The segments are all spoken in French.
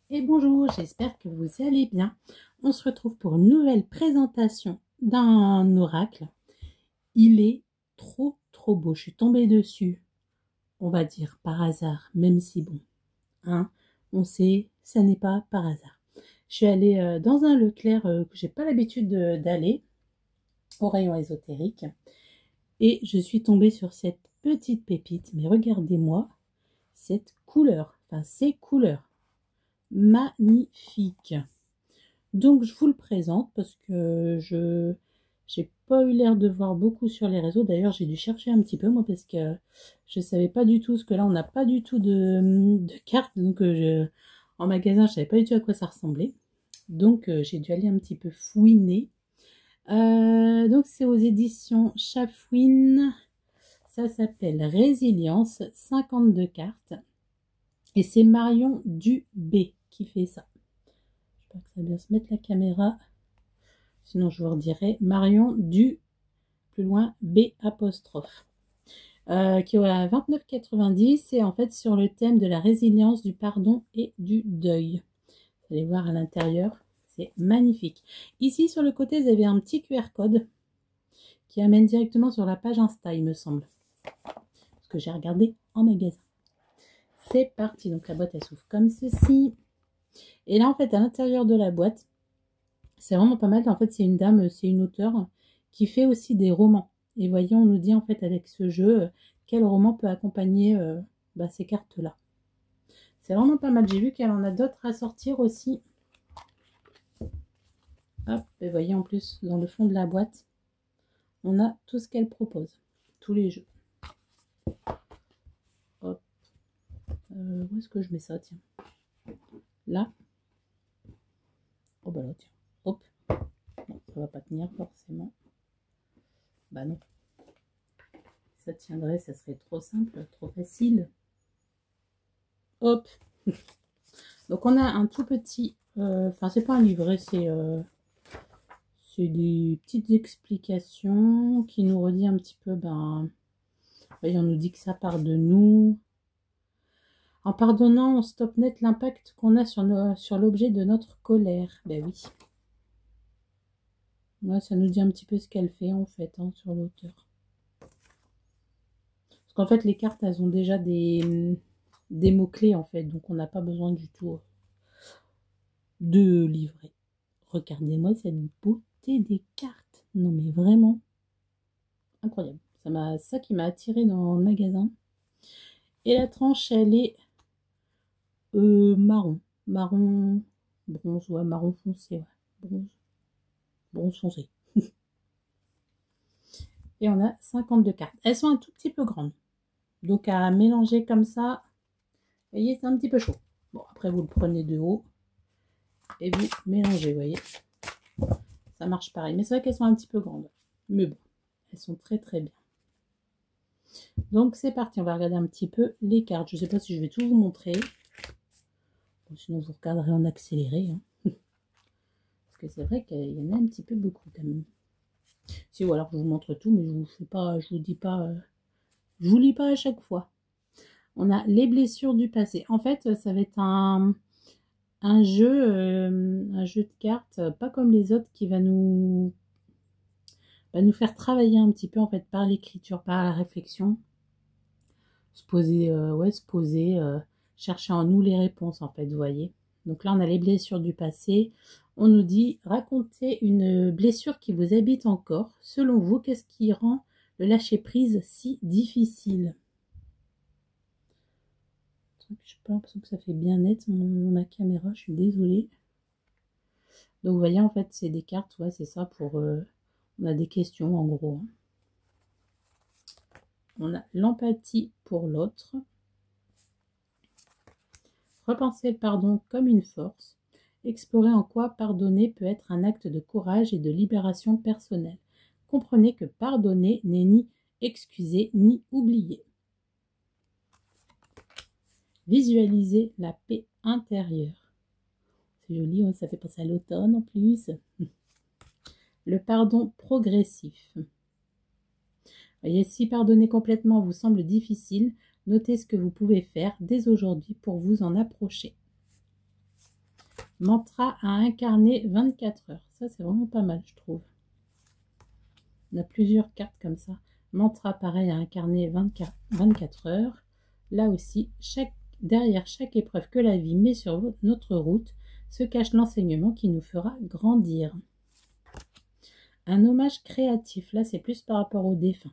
Et bonjour, j'espère que vous allez bien. On se retrouve pour une nouvelle présentation d'un oracle. Il est trop beau. Je suis tombée dessus, on va dire par hasard, même si bon, hein, on sait, ça n'est pas par hasard. Je suis allée dans un Leclerc que j'ai pas l'habitude d'aller, au rayon ésotérique, et je suis tombée sur cette petite pépite. Mais regardez-moi cette couleur, enfin ces couleurs. Magnifique. Donc je vous le présente parce que je j'ai pas eu l'air de voir beaucoup sur les réseaux. D'ailleurs j'ai dû chercher un petit peu moi parce que je savais pas du tout, parce que là on n'a pas du tout de cartes, donc en magasin je savais pas du tout à quoi ça ressemblait. Donc j'ai dû aller un petit peu fouiner. Donc c'est aux éditions Chafouine. Ça s'appelle Résilience, 52 cartes. Et c'est Marion Dubé qui fait ça. J'espère que ça va bien se mettre la caméra. Sinon, je vous redirai Marion du, plus loin, B apostrophe. Qui est à 29,90 et en fait sur le thème de la résilience, du pardon et du deuil. Vous allez voir à l'intérieur, c'est magnifique. Ici, sur le côté, vous avez un petit QR code qui amène directement sur la page Insta, il me semble. Parce que j'ai regardé en magasin. C'est parti. Donc la boîte, elle s'ouvre comme ceci. Et là, en fait, à l'intérieur de la boîte, c'est vraiment pas mal. En fait, c'est une dame, c'est une auteure qui fait aussi des romans. Et voyez, on nous dit en fait avec ce jeu, quel roman peut accompagner ces cartes-là. C'est vraiment pas mal. J'ai vu qu'elle en a d'autres à sortir aussi. Hop, et voyez en plus, dans le fond de la boîte, on a tout ce qu'elle propose. Tous les jeux. Hop. Où est-ce que je mets ça, tiens? Là. Oh bah là, tiens. Hop. Non, ça va pas tenir forcément. Bah non. Ça tiendrait, ça serait trop simple, trop facile. Hop. Donc on a un tout petit, enfin c'est pas un livret, c'est des petites explications qui nous redit un petit peu, voyez, on nous dit que ça part de nous. En pardonnant, on stoppe net l'impact qu'on a sur l'objet de notre colère. Ben oui. Ouais, ça nous dit un petit peu ce qu'elle fait en fait, hein, sur l'auteur. Parce qu'en fait, les cartes, elles ont déjà des mots-clés en fait, donc on n'a pas besoin du tout de livret. Regardez-moi cette beauté des cartes. Non mais vraiment incroyable. Ça qui m'a attiré dans le magasin. Et la tranche, elle est marron. Marron bronze, ouais, marron foncé, ouais. Bronze foncé. Et on a 52 cartes. Elles sont un tout petit peu grandes. Donc à mélanger comme ça, vous voyez, c'est un petit peu chaud. Bon, après vous le prenez de haut et vous mélangez, vous voyez. Ça marche pareil. Mais c'est vrai qu'elles sont un petit peu grandes. Mais bon, elles sont très bien. Donc c'est parti, on va regarder un petit peu les cartes. Je ne sais pas si je vais tout vous montrer. Bon, sinon vous regarderez en accéléré. Hein. Parce que c'est vrai qu'il y en a un petit peu beaucoup quand même. Si ou alors je vous montre tout, mais je vous fais pas, je vous dis pas, je vous lis pas à chaque fois. On a les blessures du passé. En fait, ça va être un jeu de cartes, pas comme les autres, qui va nous faire travailler un petit peu en fait par l'écriture, par la réflexion, se poser, chercher en nous les réponses en fait, vous voyez. Donc là on a les blessures du passé. On nous dit racontez une blessure qui vous habite encore. Selon vous, qu'est-ce qui rend le lâcher prise si difficile? Je n'ai pas l'impression que ça fait bien net ma caméra, je suis désolée. Donc vous voyez en fait c'est des cartes, ouais c'est ça pour on a des questions en gros. On a l'empathie pour l'autre. Repensez le pardon comme une force. Explorez en quoi pardonner peut être un acte de courage et de libération personnelle. Comprenez que pardonner n'est ni excuser ni oublier. Visualisez la paix intérieure. C'est joli, ça fait penser à l'automne en plus. Le pardon progressif. Voyez, si pardonner complètement vous semble difficile, notez ce que vous pouvez faire dès aujourd'hui pour vous en approcher. Mantra à incarner 24 heures. Ça, c'est vraiment pas mal, je trouve. On a plusieurs cartes comme ça. Mantra, pareil, à incarner 24 heures. Là aussi, derrière chaque épreuve que la vie met sur notre route, se cache l'enseignement qui nous fera grandir. Un hommage créatif. Là, c'est plus par rapport au défunt.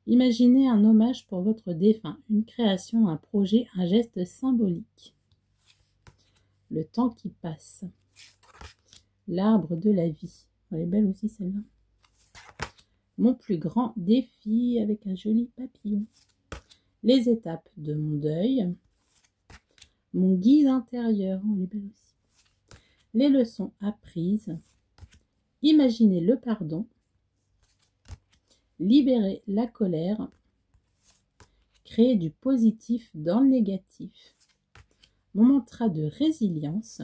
Imaginez un hommage pour votre défunt, une création, un projet, un geste symbolique. Le temps qui passe. L'arbre de la vie. Elle est belle aussi celle-là. Mon plus grand défi avec un joli papillon. Les étapes de mon deuil. Mon guide intérieur. Elle est belle aussi. Les leçons apprises. Imaginez le pardon. Libérer la colère. Créer du positif dans le négatif. Mon mantra de résilience.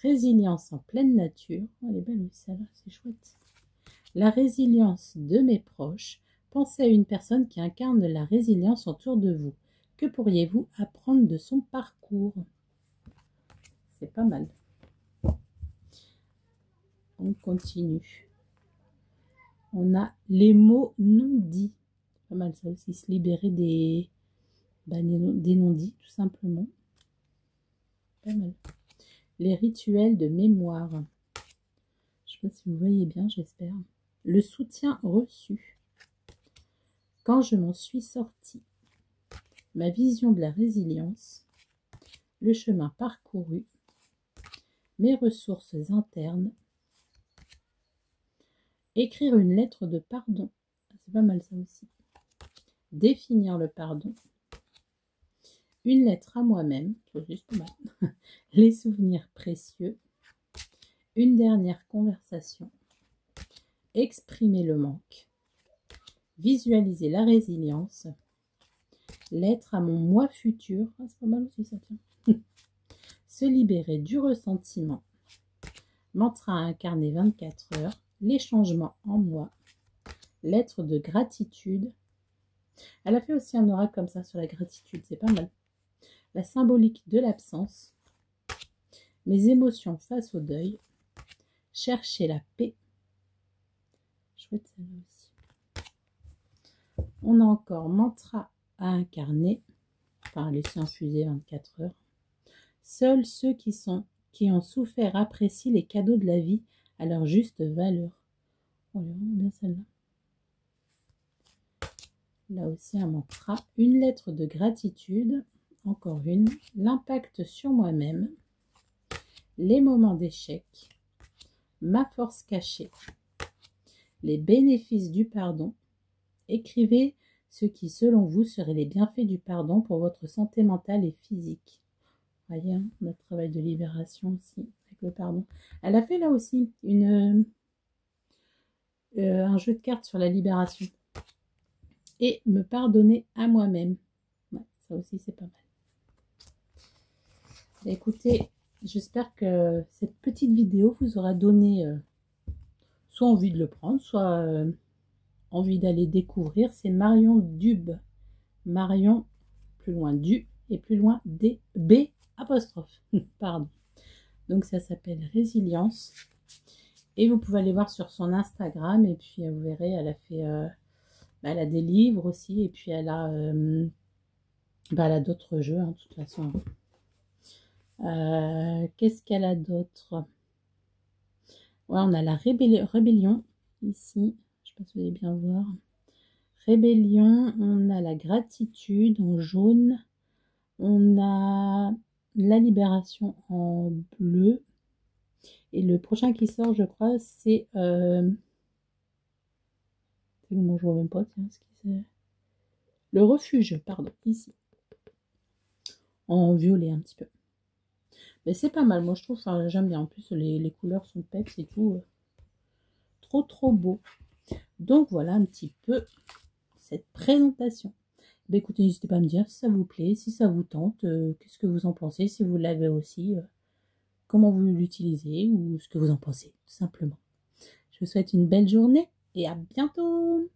Résilience en pleine nature. Elle est belle aussi, celle-là, c'est chouette. La résilience de mes proches. Pensez à une personne qui incarne la résilience autour de vous. Que pourriez-vous apprendre de son parcours? C'est pas mal. On continue. On a les mots non dits. Pas mal ça aussi, se libérer des non-dits, tout simplement. Pas mal. Les rituels de mémoire. Je ne sais pas si vous voyez bien, j'espère. Le soutien reçu. Quand je m'en suis sortie. Ma vision de la résilience. Le chemin parcouru. Mes ressources internes. Écrire une lettre de pardon. C'est pas mal ça aussi. Définir le pardon. Une lettre à moi-même. C'est juste pas mal. Les souvenirs précieux. Une dernière conversation. Exprimer le manque. Visualiser la résilience. Lettre à mon moi futur. Ah, c'est pas mal aussi ça, tient. Se libérer du ressentiment. Mantra à incarner 24 heures. Les changements en moi. Lettre de gratitude. Elle a fait aussi un aura comme ça sur la gratitude, c'est pas mal. La symbolique de l'absence. Mes émotions face au deuil. Chercher la paix. Chouette celle-là aussi. On a encore mantra à incarner. Enfin, laisser infuser 24 heures. Seuls ceux qui ont souffert apprécient les cadeaux de la vie à leur juste valeur. Oh, elle est vraiment bien celle-là. Là aussi un mantra. Une lettre de gratitude. Encore une. L'impact sur moi-même. Les moments d'échec. Ma force cachée. Les bénéfices du pardon. Écrivez ce qui, selon vous, seraient les bienfaits du pardon pour votre santé mentale et physique. Voyez, hein, notre travail de libération aussi, avec le pardon. Elle a fait là aussi un jeu de cartes sur la libération. Et me pardonner à moi-même. Ouais, ça aussi, c'est pas mal. Écoutez, j'espère que cette petite vidéo vous aura donné soit envie de le prendre, soit envie d'aller découvrir. C'est Marion Dube. Marion, plus loin du et plus loin des B apostrophe. Pardon. Donc ça s'appelle Résilience. Et vous pouvez aller voir sur son Instagram. Et puis vous verrez, elle a fait... elle a des livres aussi. Et puis elle a d'autres jeux, hein, de toute façon. Qu'est-ce qu'elle a d'autre? Ouais, on a la rébellion ici. Je sais pas si vous allez bien voir. Rébellion, on a la gratitude en jaune. On a la libération en bleu. Et le prochain qui sort, je crois, c'est... Moi, je vois même pas, tiens, ce qui c'est. Le refuge, pardon, ici. En violet un petit peu. Mais c'est pas mal, moi je trouve, enfin, j'aime bien. En plus, les couleurs sont peps et tout. Trop beau. Donc voilà un petit peu cette présentation. Ben, écoutez, n'hésitez pas à me dire si ça vous plaît, si ça vous tente, qu'est-ce que vous en pensez, si vous l'avez aussi, comment vous l'utilisez ou ce que vous en pensez, tout simplement. Je vous souhaite une belle journée et à bientôt!